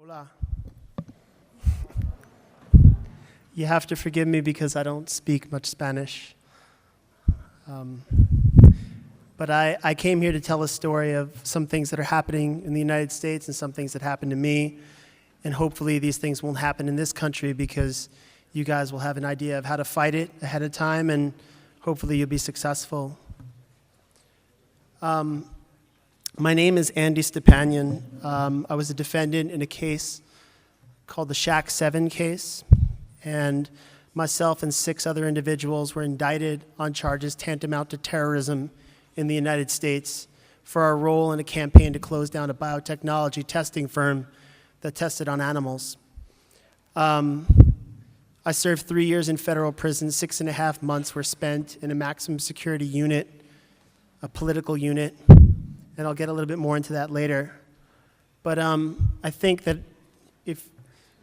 Hola. You have to forgive me because I don't speak much Spanish. But I came here to tell a story of some things that are happening in the United States and some things that happened to me. And hopefully these things won't happen in this country because you guys will have an idea of how to fight it ahead of time, and hopefully you'll be successful. My name is Andy Stepanian. I was a defendant in a case called the Shack 7 case, and myself and 6 other individuals were indicted on charges tantamount to terrorism in the United States for our role in a campaign to close down a biotechnology testing firm that tested on animals. I served 3 years in federal prison. 6.5 months were spent in a maximum security unit, a political unit, and I'll get a little bit more into that later. But I think that if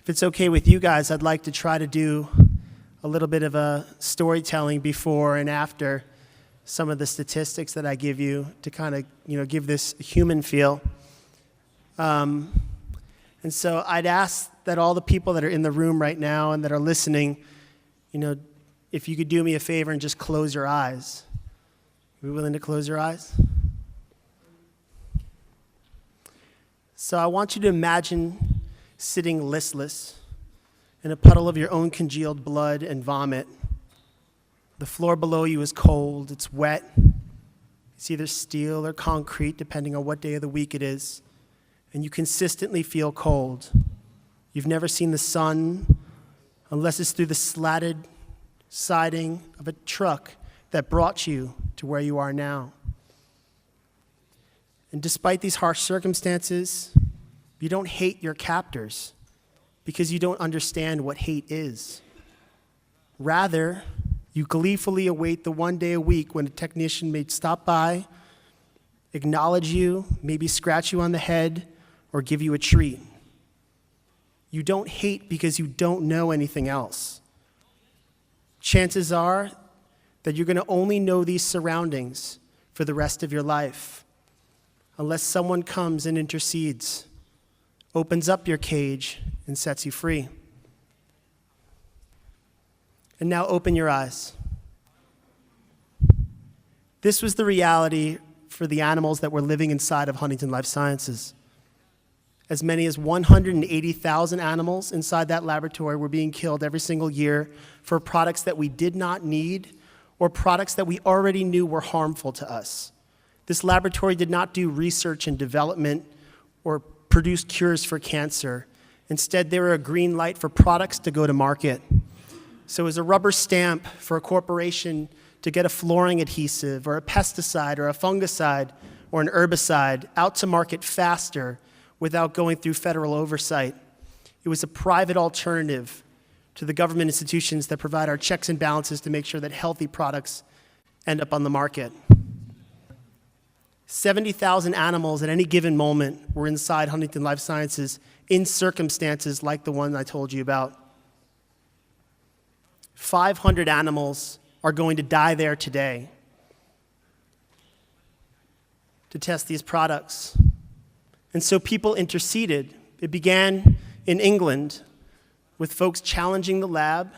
it's okay with you guys, I'd like to try to do a little bit of a storytelling before and after some of the statistics that I give you to kind of, give this a human feel. And so I'd ask that all the people that are in the room right now and that are listening, if you could do me a favor and just close your eyes. Are you willing to close your eyes? So I want you to imagine sitting listless in a puddle of your own congealed blood and vomit. The floor below you is cold, it's wet. It's either steel or concrete, depending on what day of the week it is. And you consistently feel cold. You've never seen the sun unless it's through the slatted siding of a truck that brought you to where you are now. And despite these harsh circumstances, you don't hate your captors because you don't understand what hate is. Rather, you gleefully await the one day a week when a technician may stop by, acknowledge you, maybe scratch you on the head, or give you a treat. You don't hate because you don't know anything else. Chances are that you're going to only know these surroundings for the rest of your life, unless someone comes and intercedes, opens up your cage, and sets you free. And now open your eyes. This was the reality for the animals that were living inside of Huntington Life Sciences. As many as 180,000 animals inside that laboratory were being killed every single year for products that we did not need or products that we already knew were harmful to us. This laboratory did not do research and development or produce cures for cancer. Instead, they were a green light for products to go to market. So it was a rubber stamp for a corporation to get a flooring adhesive or a pesticide or a fungicide or an herbicide out to market faster without going through federal oversight. It was a private alternative to the government institutions that provide our checks and balances to make sure that healthy products end up on the market. 70,000 animals at any given moment were inside Huntington Life Sciences in circumstances like the one I told you about. 500 animals are going to die there today to test these products. And so people interceded. It began in England with folks challenging the lab,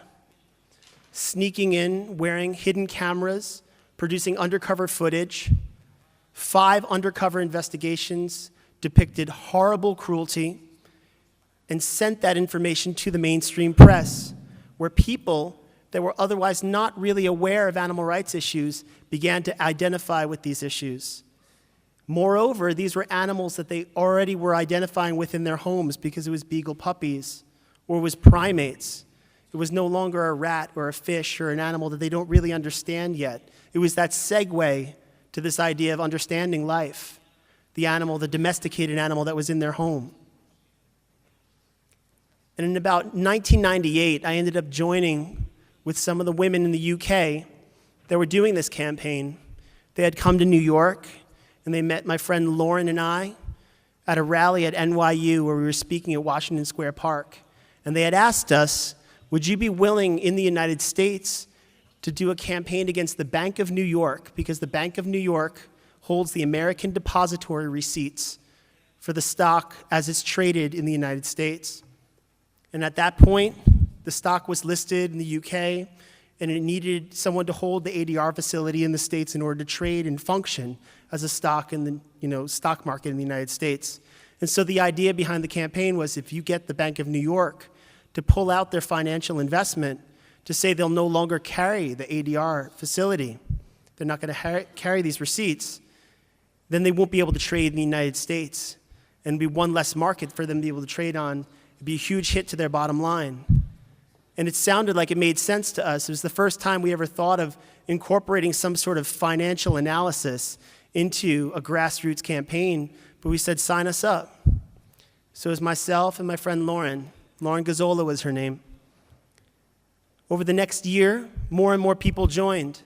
sneaking in, wearing hidden cameras, producing undercover footage. 5 undercover investigations depicted horrible cruelty and sent that information to the mainstream press, where people that were otherwise not really aware of animal rights issues began to identify with these issues. Moreover, these were animals that they already were identifying with in their homes because it was beagle puppies or it was primates. It was no longer a rat or a fish or an animal that they don't really understand yet. It was that segue to this idea of understanding life, the animal, the domesticated animal that was in their home. And in about 1998, I ended up joining with some of the women in the UK that were doing this campaign. They had come to New York, and they met my friend Lauren and I at a rally at NYU where we were speaking at Washington Square Park. And they had asked us, would you be willing in the United States to do a campaign against the Bank of New York, because the Bank of New York holds the American depository receipts for the stock as it's traded in the United States. And at that point, the stock was listed in the UK, and it needed someone to hold the ADR facility in the States in order to trade and function as a stock in the stock market in the United States. And so the idea behind the campaign was, if you get the Bank of New York to pull out their financial investment, to say they'll no longer carry the ADR facility, they're not going to carry these receipts, then they won't be able to trade in the United States. And be one less market for them to be able to trade on. It'd be a huge hit to their bottom line. And it sounded like it made sense to us. It was the first time we ever thought of incorporating some sort of financial analysis into a grassroots campaign, but we said, sign us up. So it was myself and my friend Lauren Gazzola was her name. Over the next year, more and more people joined.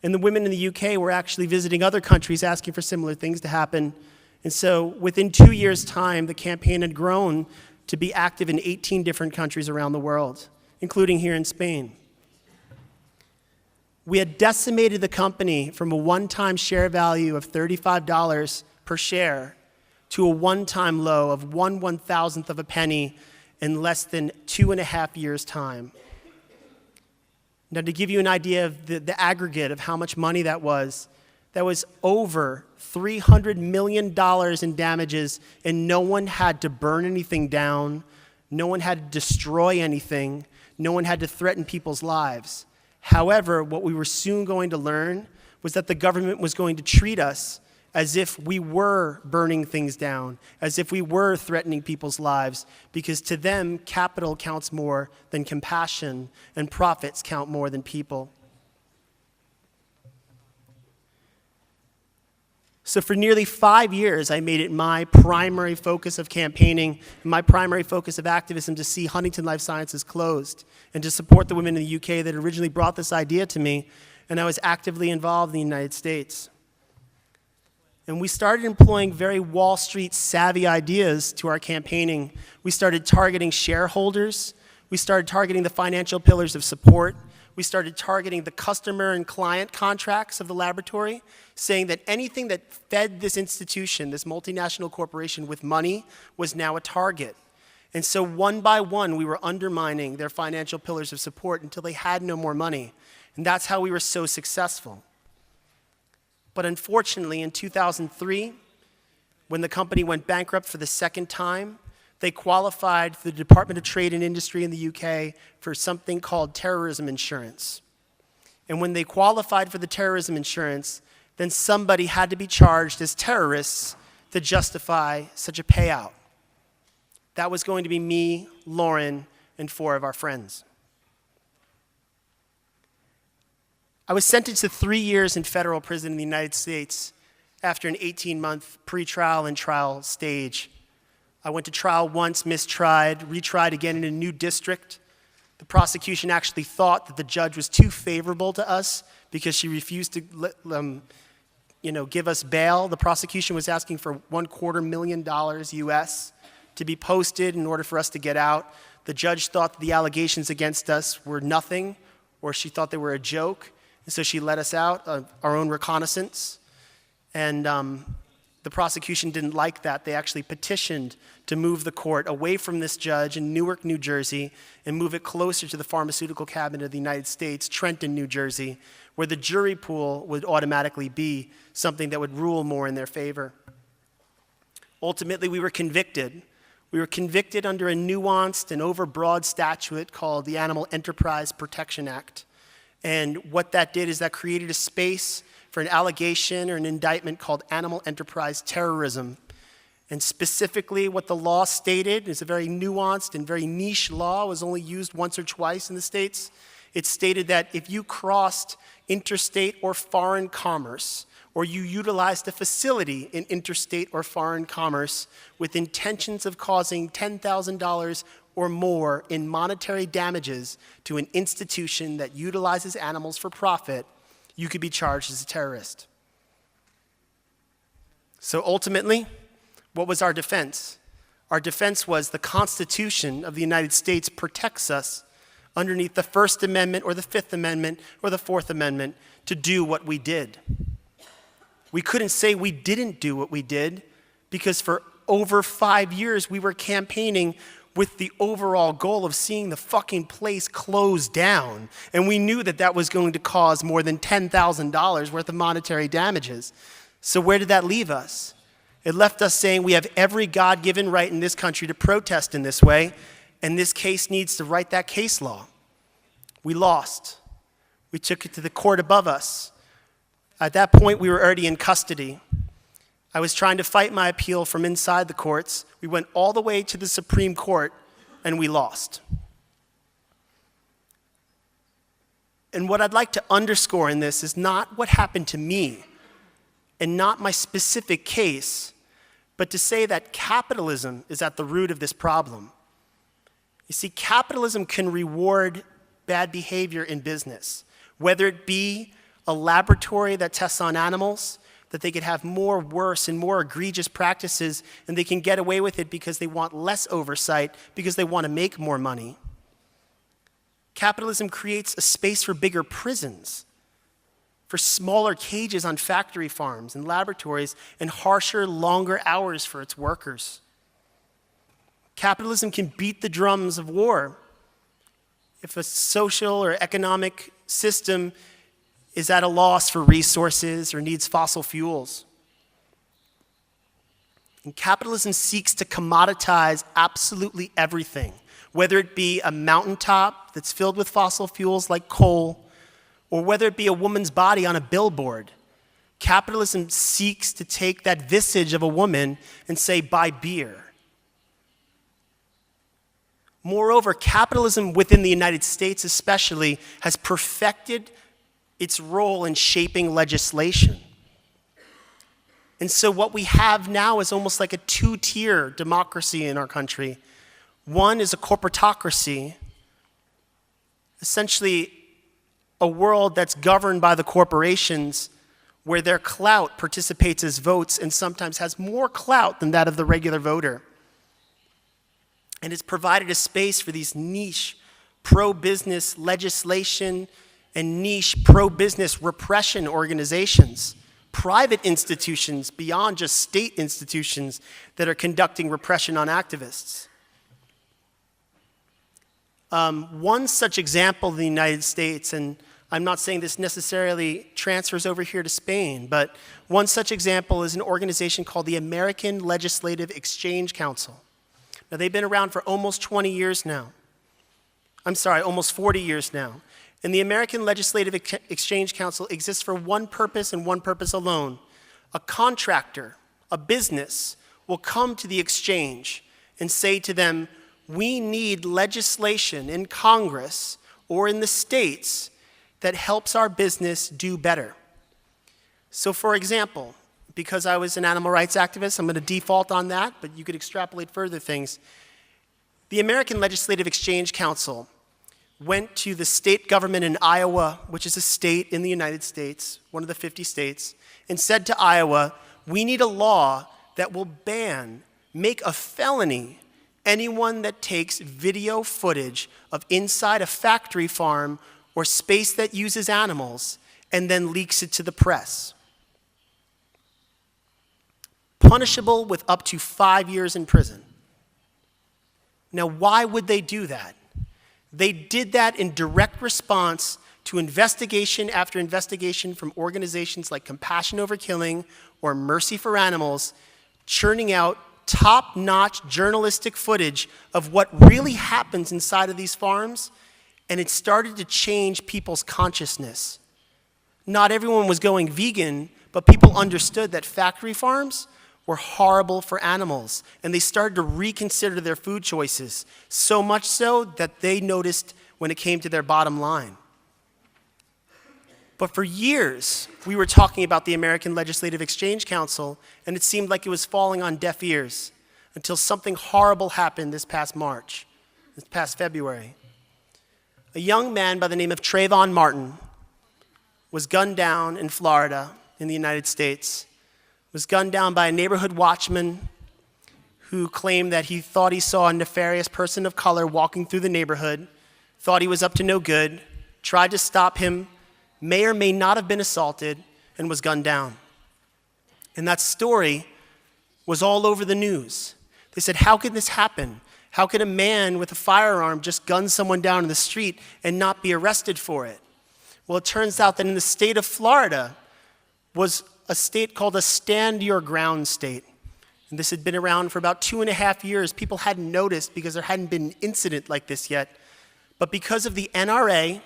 And the women in the UK were actually visiting other countries asking for similar things to happen. And so within 2 years' time, the campaign had grown to be active in 18 different countries around the world, including here in Spain. We had decimated the company from a one-time share value of $35 per share to a one-time low of 1/1000th of a penny in less than 2.5 years' time. Now, to give you an idea of the aggregate of how much money that was over $300 million in damages, and no one had to burn anything down, no one had to destroy anything, no one had to threaten people's lives. However, what we were soon going to learn was that the government was going to treat us as if we were burning things down, as if we were threatening people's lives, because to them, capital counts more than compassion, and profits count more than people. So for nearly 5 years, I made it my primary focus of campaigning, my primary focus of activism to see Huntington Life Sciences closed and to support the women in the UK that originally brought this idea to me, and I was actively involved in the United States. And we started employing very Wall Street savvy ideas to our campaigning. We started targeting shareholders. We started targeting the financial pillars of support. We started targeting the customer and client contracts of the laboratory, saying that anything that fed this institution, this multinational corporation, with money was now a target. And so one by one, we were undermining their financial pillars of support until they had no more money. And that's how we were so successful. But unfortunately, in 2003, when the company went bankrupt for the second time, they qualified for the Department of Trade and Industry in the UK for something called terrorism insurance. And when they qualified for the terrorism insurance, then somebody had to be charged as terrorists to justify such a payout. That was going to be me, Lauren, and 4 of our friends. I was sentenced to 3 years in federal prison in the United States after an 18-month pretrial and trial stage. I went to trial once, mistried, retried again in a new district. The prosecution actually thought that the judge was too favorable to us because she refused to give us bail. The prosecution was asking for $250,000 US to be posted in order for us to get out. The judge thought that the allegations against us were nothing, or she thought they were a joke. And so she let us out of our own reconnaissance. And the prosecution didn't like that. They actually petitioned to move the court away from this judge in Newark, New Jersey, and move it closer to the pharmaceutical cabinet of the United States, Trenton, New Jersey, where the jury pool would automatically be something that would rule more in their favor. Ultimately, we were convicted. We were convicted under a nuanced and overbroad statute called the Animal Enterprise Protection Act. And what that did is that created a space for an allegation or an indictment called animal enterprise terrorism. And specifically what the law stated is a very nuanced and very niche law. It was only used once or twice in the States. It stated that if you crossed interstate or foreign commerce, or you utilized a facility in interstate or foreign commerce with intentions of causing $10,000 or more in monetary damages to an institution that utilizes animals for profit, you could be charged as a terrorist. So ultimately, what was our defense? Our defense was the Constitution of the United States protects us underneath the First Amendment or the Fifth Amendment or the Fourth Amendment to do what we did. We couldn't say we didn't do what we did because for over 5 years, we were campaigning with the overall goal of seeing the fucking place close down. And we knew that that was going to cause more than $10,000 worth of monetary damages. So where did that leave us? It left us saying we have every God-given right in this country to protest in this way, and this case needs to write that case law. We lost. We took it to the court above us. At that point, we were already in custody. I was trying to fight my appeal from inside the courts. We went all the way to the Supreme Court, and we lost. And what I'd like to underscore in this is not what happened to me, and not my specific case, but to say that capitalism is at the root of this problem. You see, capitalism can reward bad behavior in business, whether it be a laboratory that tests on animals, that they could have more worse and more egregious practices, and they can get away with it because they want less oversight, because they want to make more money. Capitalism creates a space for bigger prisons, for smaller cages on factory farms and laboratories, and harsher, longer hours for its workers. Capitalism can beat the drums of war. If a social or economic system is at a loss for resources or needs fossil fuels. And capitalism seeks to commoditize absolutely everything, whether it be a mountaintop that's filled with fossil fuels like coal, or whether it be a woman's body on a billboard. Capitalism seeks to take that visage of a woman and say, buy beer. Moreover, capitalism within the United States especially has perfected its role in shaping legislation. And so what we have now is almost like a two-tier democracy in our country. One is a corporatocracy, essentially a world that's governed by the corporations where their clout participates as votes and sometimes has more clout than that of the regular voter. And it's provided a space for these niche pro-business legislation and niche pro-business repression organizations, private institutions beyond just state institutions that are conducting repression on activists. One such example in the United States, and I'm not saying this necessarily transfers over here to Spain, but one such example is an organization called the American Legislative Exchange Council. Now, they've been around for almost 20 years now. Almost 40 years now. And the American Legislative Exchange Council exists for one purpose and one purpose alone. A contractor, a business, will come to the exchange and say to them, we need legislation in Congress or in the states that helps our business do better. So for example, because I was an animal rights activist, I'm going to default on that, but you could extrapolate further things. The American Legislative Exchange Council went to the state government in Iowa, which is a state in the United States, one of the 50 states, and said to Iowa, we need a law that will make a felony anyone that takes video footage of inside a factory farm or space that uses animals and then leaks it to the press. Punishable with up to 5 years in prison. Now, why would they do that? They did that in direct response to investigation after investigation from organizations like Compassion Over Killing or Mercy for Animals, churning out top-notch journalistic footage of what really happens inside of these farms, and it started to change people's consciousness. Not everyone was going vegan, but people understood that factory farms were horrible for animals, and they started to reconsider their food choices, so much so that they noticed when it came to their bottom line. But for years, we were talking about the American Legislative Exchange Council, and it seemed like it was falling on deaf ears until something horrible happened this past February. A young man by the name of Trayvon Martin was gunned down in Florida in the United States. Was gunned down by a neighborhood watchman who claimed that he thought he saw a nefarious person of color walking through the neighborhood, thought he was up to no good, tried to stop him, may or may not have been assaulted, and was gunned down. And that story was all over the news. They said, how can this happen? How can a man with a firearm just gun someone down in the street and not be arrested for it? Well, it turns out that in the state of Florida was a state called a stand your ground state. And this had been around for about 2.5 years. People hadn't noticed because there hadn't been an incident like this yet. But because of the NRA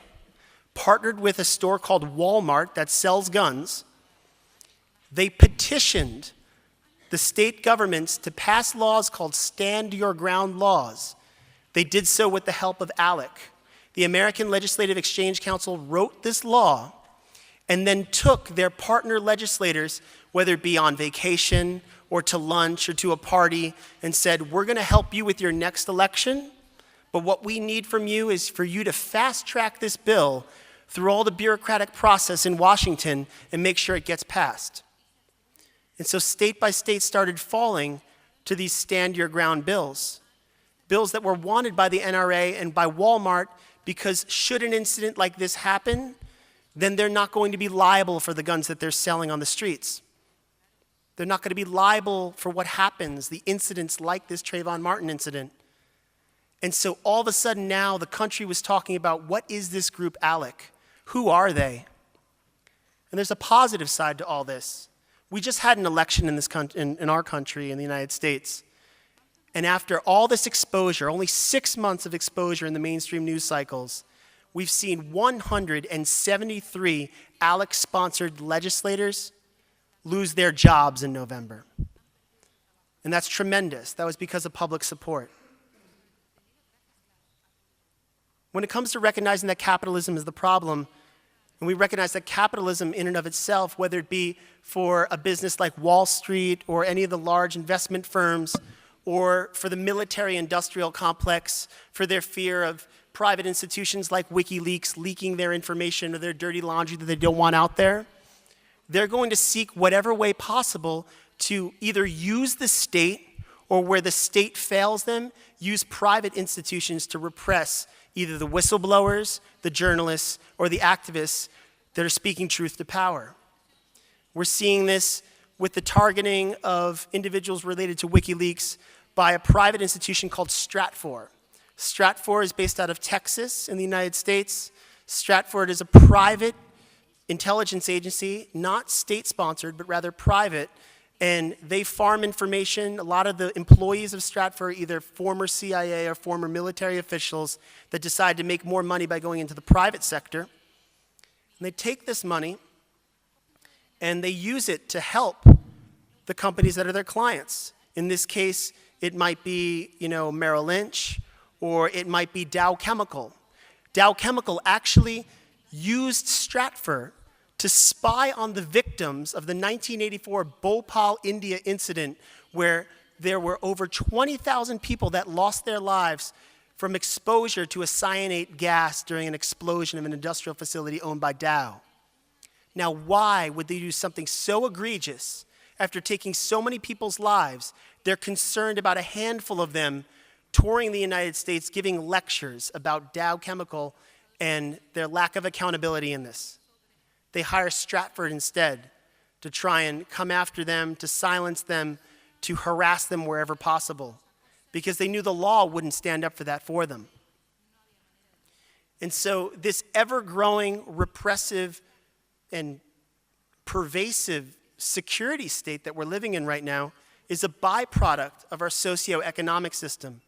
partnered with a store called Walmart that sells guns, they petitioned the state governments to pass laws called stand your ground laws. They did so with the help of ALEC. The American Legislative Exchange Council wrote this law and then took their partner legislators, whether it be on vacation or to lunch or to a party, and said, we're going to help you with your next election, but what we need from you is for you to fast track this bill through all the bureaucratic process in Washington and make sure it gets passed. And so state by state started falling to these stand your ground bills. Bills that were wanted by the NRA and by Walmart because should an incident like this happen, then they're not going to be liable for the guns that they're selling on the streets. They're not going to be liable for what happens, the incidents like this Trayvon Martin incident. And so all of a sudden now the country was talking about, what is this group ALEC? Who are they? And there's a positive side to all this. We just had an election in our country, in the United States. And after all this exposure, only 6 months of exposure in the mainstream news cycles, we've seen 173 ALEC-sponsored legislators lose their jobs in November. And that's tremendous. That was because of public support. When it comes to recognizing that capitalism is the problem, and we recognize that capitalism in and of itself, whether it be for a business like Wall Street or any of the large investment firms, or for the military-industrial complex, for their fear of private institutions like WikiLeaks leaking their information or their dirty laundry that they don't want out there, they're going to seek whatever way possible to either use the state, or where the state fails them, use private institutions to repress either the whistleblowers, the journalists, or the activists that are speaking truth to power. We're seeing this with the targeting of individuals related to WikiLeaks by a private institution called Stratfor. Stratfor is based out of Texas in the United States. Stratfor is a private intelligence agency, not state-sponsored, but rather private, and they farm information. A lot of the employees of Stratfor are either former CIA or former military officials that decide to make more money by going into the private sector. And they take this money and they use it to help the companies that are their clients. In this case, it might be, Merrill Lynch, or it might be Dow Chemical. Dow Chemical actually used Stratfor to spy on the victims of the 1984 Bhopal, India incident, where there were over 20,000 people that lost their lives from exposure to a cyanate gas during an explosion of an industrial facility owned by Dow. Now, why would they do something so egregious after taking so many people's lives? They're concerned about a handful of them touring the United States, giving lectures about Dow Chemical and their lack of accountability in this. They hire Stratfor instead to try and come after them, to silence them, to harass them wherever possible, because they knew the law wouldn't stand up for that for them. And so this ever-growing, repressive, and pervasive security state that we're living in right now is a byproduct of our socioeconomic system.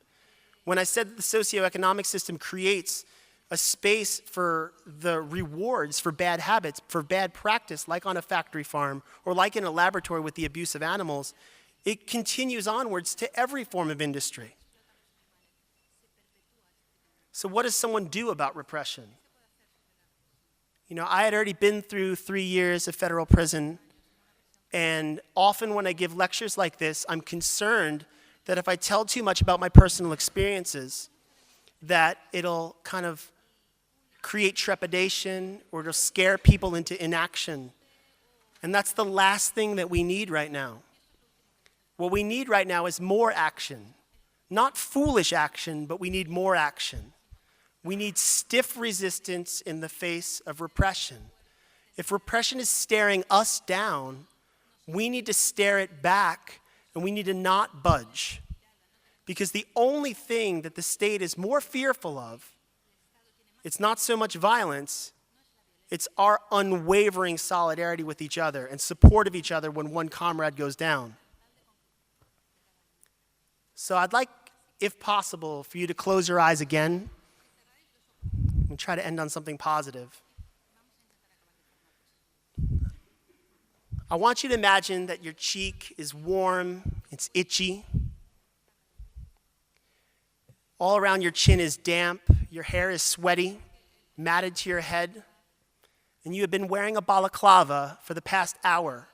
When I said that the socioeconomic system creates a space for the rewards for bad habits, for bad practice, like on a factory farm or like in a laboratory with the abuse of animals, it continues onwards to every form of industry. So what does someone do about repression? I had already been through 3 years of federal prison, and often when I give lectures like this, I'm concerned that if I tell too much about my personal experiences, that it'll kind of create trepidation or it'll scare people into inaction. And that's the last thing that we need right now. What we need right now is more action. Not foolish action, but we need more action. We need stiff resistance in the face of repression. If repression is staring us down, we need to stare it back And we need to not budge. Because the only thing that the state is more fearful of, it's not so much violence, it's our unwavering solidarity with each other and support of each other when one comrade goes down. So I'd like, if possible, for you to close your eyes again and try to end on something positive. I want you to imagine that your cheek is warm, it's itchy. All around your chin is damp, your hair is sweaty, matted to your head, and you have been wearing a balaclava for the past hour.